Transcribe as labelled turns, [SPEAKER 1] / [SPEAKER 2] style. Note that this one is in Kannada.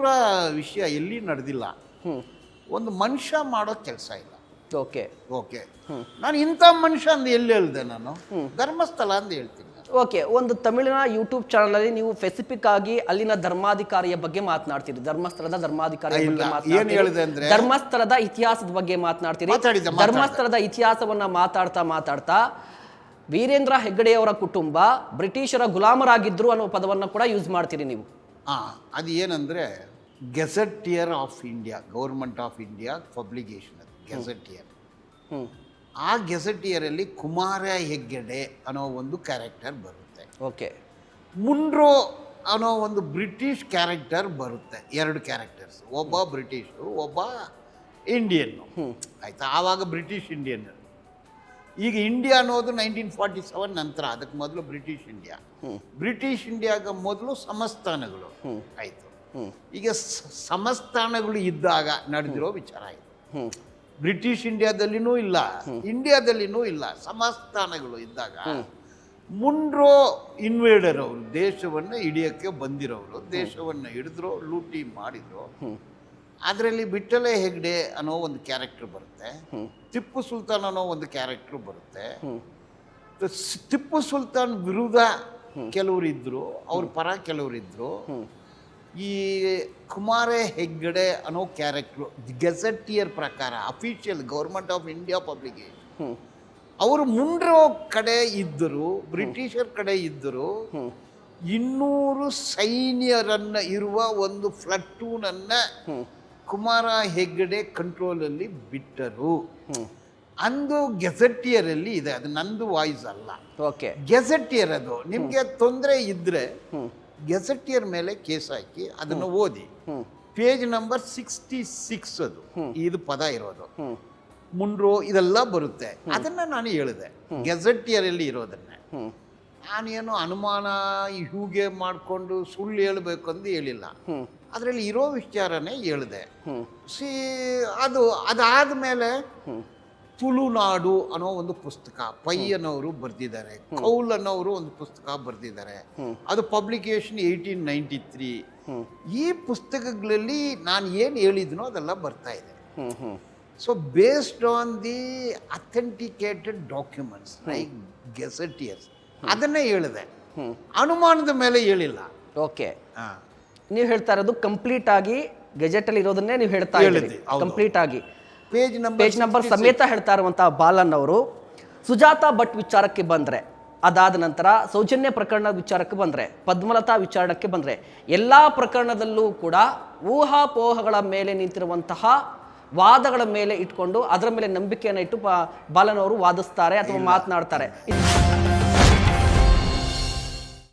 [SPEAKER 1] ಪೂರ ವಿಷಯ ಎಲ್ಲಿ ನಡೆದಿಲ್ಲ. ಒಂದು ಮನುಷ್ಯ ಮಾಡೋ ಕೆಲಸ ಇಲ್ಲ.
[SPEAKER 2] ಓಕೆ
[SPEAKER 1] ಓಕೆ, ನಾನು ಇಂಥ ಮನುಷ್ಯ ಅಂದು ಎಲ್ಲಿ ಹೇಳಿದೆ? ನಾನು ಧರ್ಮಸ್ಥಳ ಅಂತ ಹೇಳ್ತೀನಿ.
[SPEAKER 2] ಓಕೆ, ಒಂದು ತಮಿಳಿನ ಯೂಟ್ಯೂಬ್ ಚಾನಲ್ ಅಲ್ಲಿ ನೀವು ಸ್ಪೆಸಿಫಿಕ್ ಆಗಿ ಅಲ್ಲಿನ ಧರ್ಮಾಧಿಕಾರಿಯ ಬಗ್ಗೆ ಮಾತನಾಡ್ತೀರಿ, ಧರ್ಮಸ್ಥಳದ ಧರ್ಮಾಧಿಕಾರಿಯ ಬಗ್ಗೆ
[SPEAKER 1] ಏನ್ ಹೇಳಿದೆ ಅಂದ್ರೆ,
[SPEAKER 2] ಧರ್ಮಸ್ಥಳದ ಇತಿಹಾಸದ ಬಗ್ಗೆ ಮಾತನಾಡ್ತೀರಿ. ಧರ್ಮಸ್ಥಳದ ಇತಿಹಾಸವನ್ನ ಮಾತಾಡ್ತಾ ವೀರೇಂದ್ರ ಹೆಗ್ಗಡೆಯವರ ಕುಟುಂಬ ಬ್ರಿಟಿಷರ ಗುಲಾಮರಾಗಿದ್ರು ಅನ್ನೋ ಪದವನ್ನ ಕೂಡ ಯೂಸ್ ಮಾಡ್ತೀರಿ ನೀವು.
[SPEAKER 1] ಅದು ಏನಂದ್ರೆ gazetteer of India, government of India publication, ಅದು ಗೆಜೆಟಿಯರ್. ಆ ಗೆಜೆಟಿಯರಲ್ಲಿ ಕುಮಾರ ಹೆಗ್ಗಡೆ ಅನ್ನೋ ಒಂದು ಕ್ಯಾರೆಕ್ಟರ್ ಬರುತ್ತೆ.
[SPEAKER 2] ಓಕೆ,
[SPEAKER 1] ಮುಂಡ್ರೋ ಅನ್ನೋ ಒಂದು ಬ್ರಿಟಿಷ್ ಕ್ಯಾರೆಕ್ಟರ್ ಬರುತ್ತೆ. ಎರಡು ಕ್ಯಾರೆಕ್ಟರ್ಸ್, ಒಬ್ಬ ಬ್ರಿಟಿಷು, ಒಬ್ಬ ಇಂಡಿಯನ್ನು. ಆಯ್ತಾ? ಆವಾಗ ಬ್ರಿಟಿಷ್ ಇಂಡಿಯನ್. ಈಗ ಇಂಡಿಯಾ ಅನ್ನೋದು 1947 ನಂತರ, ಅದಕ್ಕೆ ಮೊದಲು ಬ್ರಿಟಿಷ್ ಇಂಡಿಯಾ. ಬ್ರಿಟಿಷ್ ಇಂಡಿಯಾಗ ಮೊದಲು ಸಂಸ್ಥಾನಗಳು ಆಯಿತು. ಈಗ ಸಂಸ್ಥಾನಗಳು ಇದ್ದಾಗ ನಡೆದಿರೋ ವಿಚಾರ ಇದು. ಬ್ರಿಟಿಷ್ ಇಂಡಿಯಾದಲ್ಲಿನೂ ಇಲ್ಲ, ಇಂಡಿಯಾದಲ್ಲಿನೂ ಇಲ್ಲ, ಸಂಸ್ಥಾನಗಳು ಇದ್ದಾಗ ಮುಂಡ್ರೋ ಇನ್ವೇಡರ್ ಅವರು ದೇಶವನ್ನು ಹಿಡಿಯೋಕ್ಕೆ ಬಂದಿರೋರು, ದೇಶವನ್ನು ಹಿಡಿದ್ರು, ಲೂಟಿ ಮಾಡಿದ್ರು. ಅದರಲ್ಲಿ ವಿಠ್ಠಲ ಹೆಗ್ಡೆ ಅನ್ನೋ ಒಂದು ಕ್ಯಾರೆಕ್ಟರ್ ಬರುತ್ತೆ, ಟಿಪ್ಪು ಸುಲ್ತಾನ್ ಅನ್ನೋ ಒಂದು ಕ್ಯಾರೆಕ್ಟರ್ ಬರುತ್ತೆ. ಟಿಪ್ಪು ಸುಲ್ತಾನ್ ವಿರುದ್ಧ ಕೆಲವರು ಇದ್ರು, ಅವ್ರ ಪರ ಕೆಲವರು ಇದ್ರು. ಈ ಕುಮಾರ ಹೆಗ್ಗಡೆ ಅನ್ನೋ ಕ್ಯಾರೆಕ್ಟ್ರು ಗೆಜೆಟಿಯರ್ ಪ್ರಕಾರ, official government of India publication, ಅವರು ಮುಂಡ್ರೋ ಕಡೆ ಇದ್ದರು, ಬ್ರಿಟಿಷರ್ ಕಡೆ ಇದ್ದರು. 200 ಸೈನ್ಯರನ್ನ ಇರುವ ಒಂದು ಪ್ಲಟೂನನ್ನ ಕುಮಾರ ಹೆಗ್ಗಡೆ ಕಂಟ್ರೋಲಲ್ಲಿ ಬಿಟ್ಟರು. ಅಂದು ಗೆಜೆಟಿಯರಲ್ಲಿ ಇದೆ, ಅದು ನಂದು ವಾಯ್ಸ್ ಅಲ್ಲ.
[SPEAKER 2] ಓಕೆ,
[SPEAKER 1] ಗೆಜೆಟಿಯರ್ ಅದು. ನಿಮಗೆ ತೊಂದರೆ ಇದ್ರೆ ಗೆಜೆಟಿಯರ್ ಮೇಲೆ ಕೇಸ್ ಹಾಕಿ ಅದನ್ನು ಓದಿ. ಪೇಜ್ ನಂಬರ್ 66 ಅದು ಇದು ಪದ ಇರೋದು. ಮುಂಡ್ರೋ ಇದೆಲ್ಲ ಬರುತ್ತೆ. ಅದನ್ನ ನಾನು ಹೇಳಿದೆ, ಗೆಜೆಟಿಯರಲ್ಲಿ ಇರೋದನ್ನ. ನಾನೇನು ಅನುಮಾನ ಹೀಗೆ ಮಾಡಿಕೊಂಡು ಸುಳ್ಳು ಹೇಳಬೇಕು ಅಂತ ಹೇಳಿಲ್ಲ, ಅದರಲ್ಲಿ ಇರೋ ವಿಚಾರನೇ ಹೇಳಿದೆ. ಅದಾದ ಮೇಲೆ ತುಳುನಾಡು ಅನ್ನೋ ಒಂದು ಪುಸ್ತಕ ಪೈ ಅನ್ನೋರು ಬರೆದಿದ್ದಾರೆ, ಕೌಲ್ ಅನ್ನೋರು ಒಂದು ಪುಸ್ತಕ ಬರೆದಿದ್ದಾರೆ. ಅದು ಪಬ್ಲಿಕೇಶನ್ 1893. ಈ ಪುಸ್ತಕಗಳಲ್ಲಿ ನಾನು ಏನು ಹೇಳಿದ್ನೋ ಅದೆಲ್ಲ ಬರ್ತಾ ಇದೆ. So based on the authenticated documents like gazetteers, ಅದನ್ನೇ ಹೇಳಿದೆ, ಅನುಮಾನದ ಮೇಲೆ ಹೇಳಿಲ್ಲ.
[SPEAKER 2] ಓಕೆ, ನೀವು ಹೇಳ್ತಾ ಇರೋದು ಕಂಪ್ಲೀಟ್ ಆಗಿ ಗೆಜೆಟ್ ಅಲ್ಲಿ ಇರೋದನ್ನೇ ನೀವು ಹೇಳ್ತಾ ಇದ್ದೀರಿ, ಕಂಪ್ಲೀಟ್ ಆಗಿ ಪೇಜ್ ನಂಬರ್ ಸಮೇತ ಹೇಳ್ತಾ ಇರುವಂತಹ ಬಾಲನ್ ಅವರು. ಸುಜಾತಾ ಭಟ್ ವಿಚಾರಕ್ಕೆ ಬಂದ್ರೆ, ಅದಾದ ನಂತರ ಸೌಜನ್ಯ ಪ್ರಕರಣದ ವಿಚಾರಕ್ಕೆ ಬಂದ್ರೆ, ಪದ್ಮಲತಾ ವಿಚಾರಕ್ಕೆ ಬಂದ್ರೆ, ಎಲ್ಲಾ ಪ್ರಕರಣದಲ್ಲೂ ಕೂಡ ಊಹಾಪೋಹಗಳ ಮೇಲೆ ನಿಂತಿರುವಂತಹ ವಾದಗಳ ಮೇಲೆ ಇಟ್ಕೊಂಡು ಅದರ ಮೇಲೆ ನಂಬಿಕೆಯನ್ನು ಇಟ್ಟು ಬಾಲನ್ ಅವರು ವಾದಿಸ್ತಾರೆ ಅಥವಾ ಮಾತನಾಡ್ತಾರೆ.